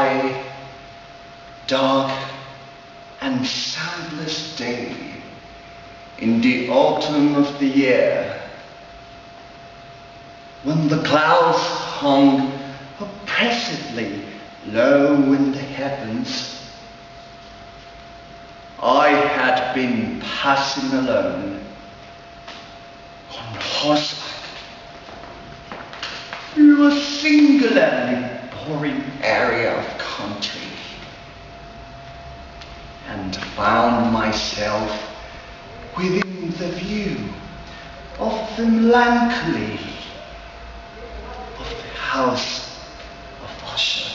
dry, dark and soundless day in the autumn of the year, when the clouds hung oppressively low in the heavens, I had been passing alone on horseback through a singularly boring area of country, and found myself within the view of the melancholy of the house of Usher.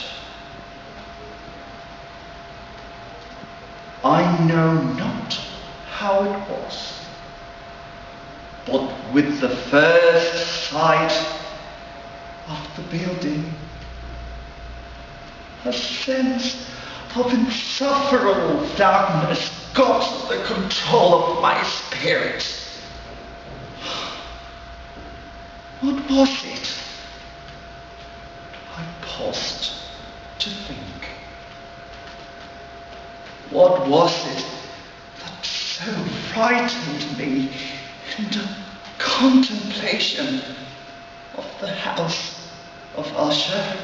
I know not how it was, but with the first sight of the building, a sense of insufferable darkness got the control of my spirit. What was it? I paused to think. What was it that so frightened me in the contemplation of the house of Usher?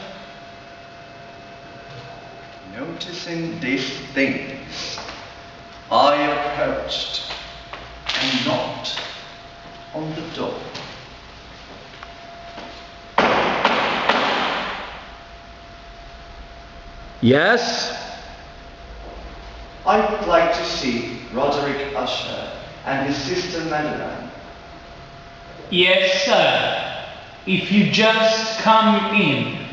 Noticing these things, I approached and knocked on the door. Yes? I would like to see Roderick Usher and his sister Madeline. Yes, sir. If you just come in.